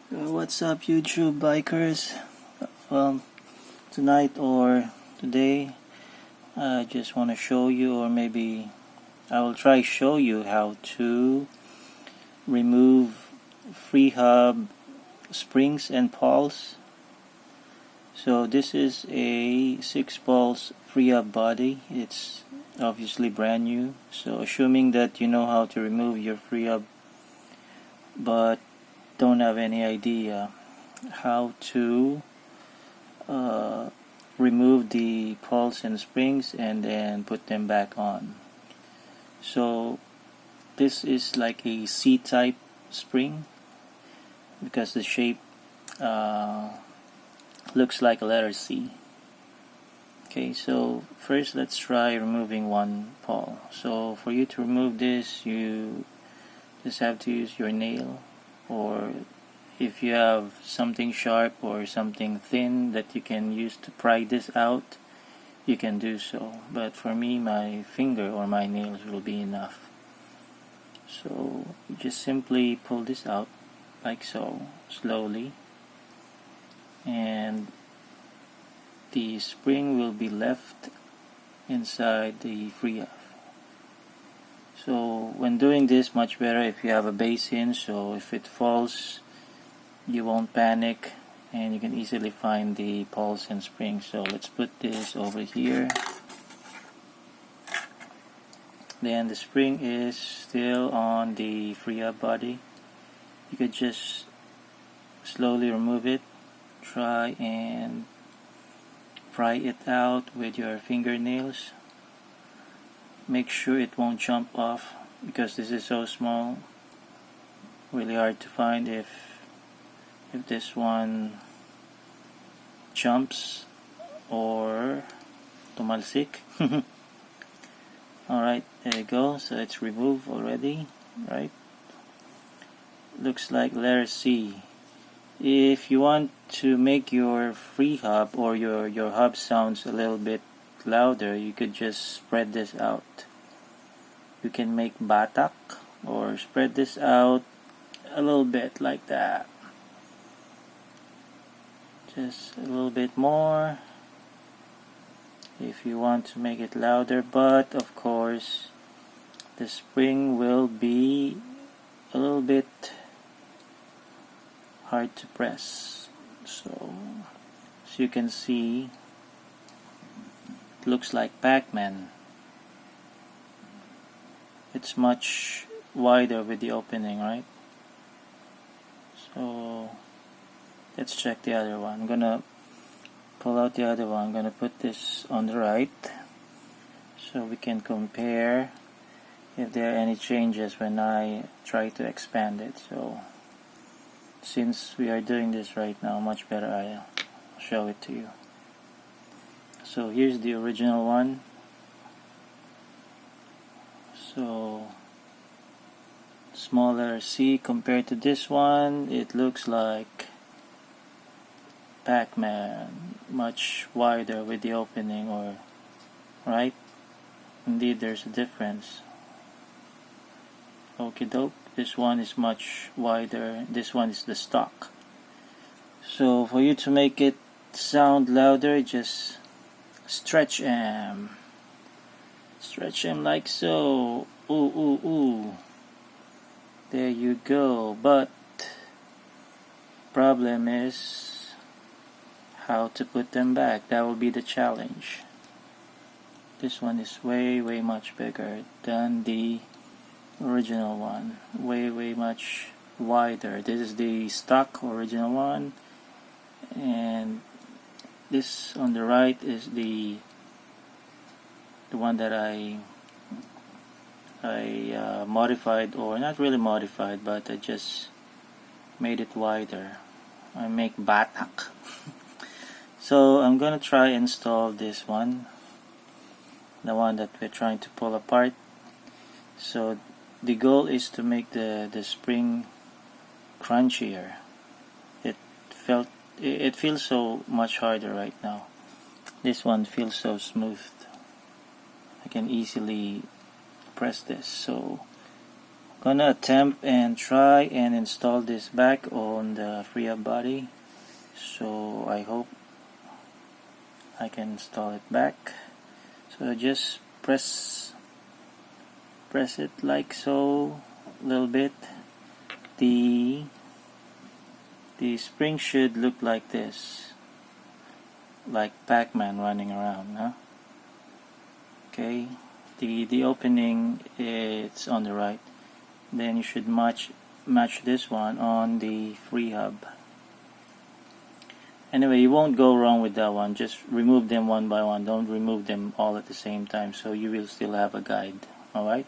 What's up, YouTube bikers? Well, tonight or today, I just want to show you, or maybe I will try show you how to remove freehub springs and pawls. So this is a 6 pawls freehub body. It's obviously brand new. So assuming that you know how to remove your freehub, but don't have any idea how to remove the pawls and springs and then put them back on. So this is like a C-type spring because the shape looks like a letter C. Okay, so first let's try removing one pawl. So for you to remove this, you just have to use your nail, or if you have something sharp or something thin that you can use to pry this out, you can do so. But for me, my finger or my nails will be enough. So you just simply pull this out like so, slowly, and the spring will be left inside the freehub. So when doing this, much better if you have a basin, so if it falls you won't panic and you can easily find the pawls and springs. So let's put this over here. Then the spring is still on the freehub body. You could just slowly remove it. Try and pry it out with your fingernails. Make sure it won't jump off because this is so small. Really hard to find if this one jumps or tumalsik. Alright, there you go. So it's removed already, right? Looks like letter C. If you want to make your free hub or your hub sounds a little bit louder, you could just spread this out. You can make batak or spread this out a little bit like that. Just a little bit more if you want to make it louder, but of course the spring will be a little bit hard to press. So as you can see, it looks like Pac-Man. It's much wider with the opening, right? So let's check the other one. I'm gonna pull out the other one. I'm gonna put this on the right so we can compare if there are any changes when I try to expand it. So since we are doing this right now, much better I'll show it to you. So here's the original one. So smaller C compared to this one, it looks like Pac-Man, much wider with the opening, or right? Indeed, there's a difference. Okie doke, this one is much wider, this one is the stock. So for you to make it sound louder, just stretch them. Stretch them like so. Ooh, ooh, ooh. There you go. But problem is how to put them back. That will be the challenge. This one is way much bigger than the original one. Way much wider. This is the stock original one, and this on the right is the one that I modified, or not really modified, but I just made it wider. I make batak. So I'm gonna try install this one, the one that we're trying to pull apart. So the goal is to make the spring crunchier. It feels so much harder right now. This one feels so smooth. I can easily press this. So Gonna attempt and try and install this back on the freehub body. So I hope I can install it back. So just press it like so, a little bit. The spring should look like this, like Pac-Man running around, huh? Okay, the opening it's on the right. Then you should match this one on the freehub. Anyway, you won't go wrong with that one. Just remove them one by one. Don't remove them all at the same time, so you will still have a guide. Alright,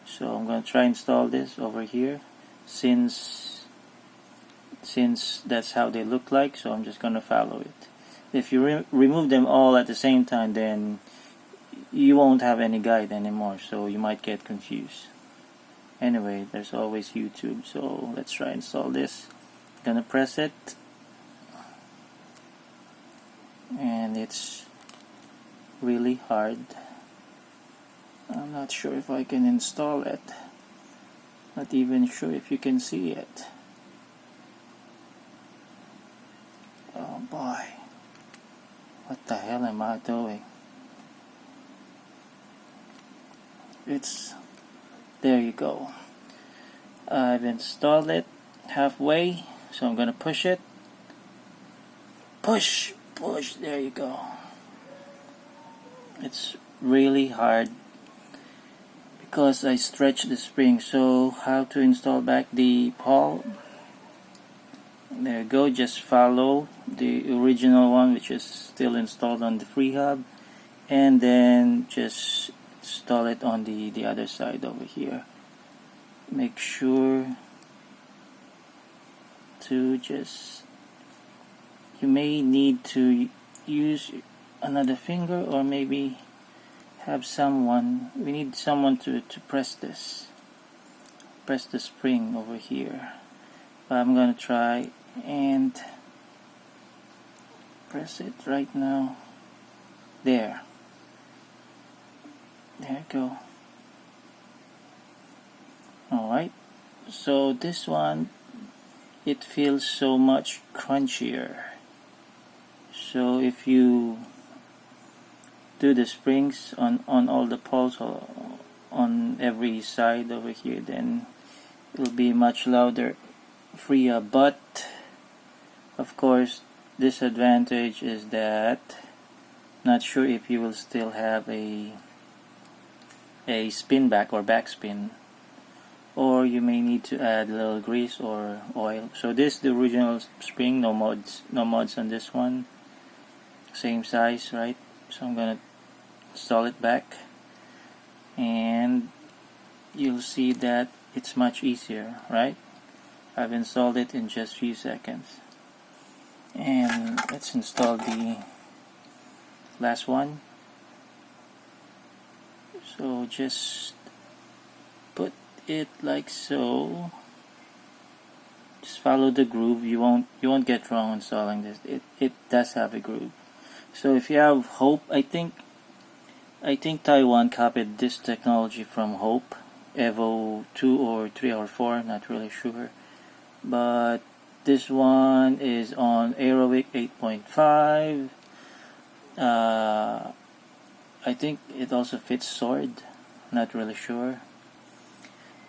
so I'm going to try install this over here since that's how they look like, so I'm just going to follow it. If you remove them all at the same time, then you won't have any guide anymore, so you might get confused. Anyway, there's always YouTube, so let's try install this. Gonna press it, and it's really hard. I'm not sure if I can install it. Not even sure if you can see it. Oh boy, what the hell am I doing? There you go. I've installed it halfway, so I'm gonna push it. Push, there you go. It's really hard because I stretched the spring. So how to install back the pawl? There you go, just follow the original one, which is still installed on the freehub, and then just install it on the other side over here. Make sure to you may need to use another finger, or maybe have we need someone to press the spring over here. But I'm gonna try and press it right now. There you go. Alright, so this one, it feels so much crunchier. So if you do the springs on all the poles on every side over here, then it will be much louder, freer. But of course, disadvantage is that not sure if you will still have a spin back or backspin, or you may need to add a little grease or oil. So this is the original spring, no mods on this one, same size, right? So I'm gonna install it back, and you'll see that it's much easier, right? I've installed it in just a few seconds. And let's install the last one. So just put it like so. Just follow the groove. You won't get wrong installing this. It does have a groove. So if you have Hope, I think Taiwan copied this technology from Hope Evo 2 or 3 or 4, not really sure. But this one is on Aerowick 8.5. I think it also fits Sword, not really sure.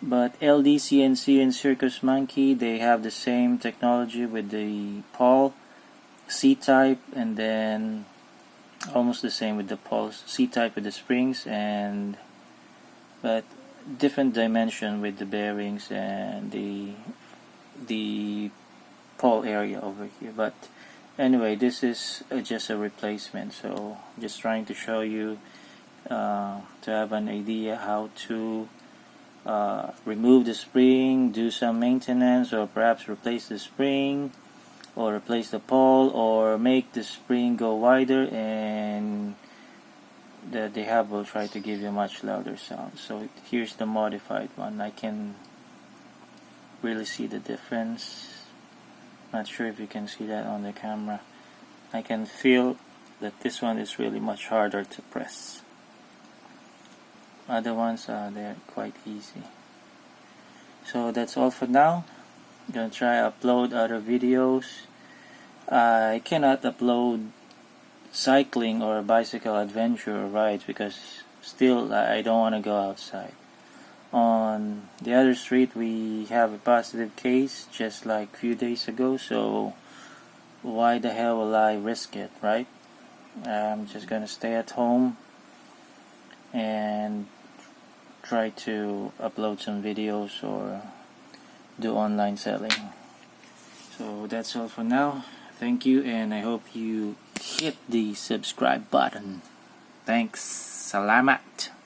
But LD, CNC, and Circus Monkey, they have the same technology with the pawl, C-type, and then almost the same with the pawls, C-type with the springs, but different dimension with the bearings and the pawl area over here. But anyway, this is just a replacement, so just trying to show you to have an idea how to remove the spring, do some maintenance, or perhaps replace the spring, or replace the pawl, or make the spring go wider, and the hub will try to give you a much louder sound. So here's the modified one. I can really see the difference. Not sure if you can see that on the camera. I can feel that this one is really much harder to press. Other ones they're quite easy. So that's all for now. I'm gonna try upload other videos. I cannot upload cycling or bicycle adventure rides because still I don't want to go outside. On the other street we have a positive case just like a few days ago, so why the hell will I risk it, right? I'm just gonna stay at home and try to upload some videos or do online selling. So that's all for now. Thank you, and I hope you hit the subscribe button. Thanks. Salamat.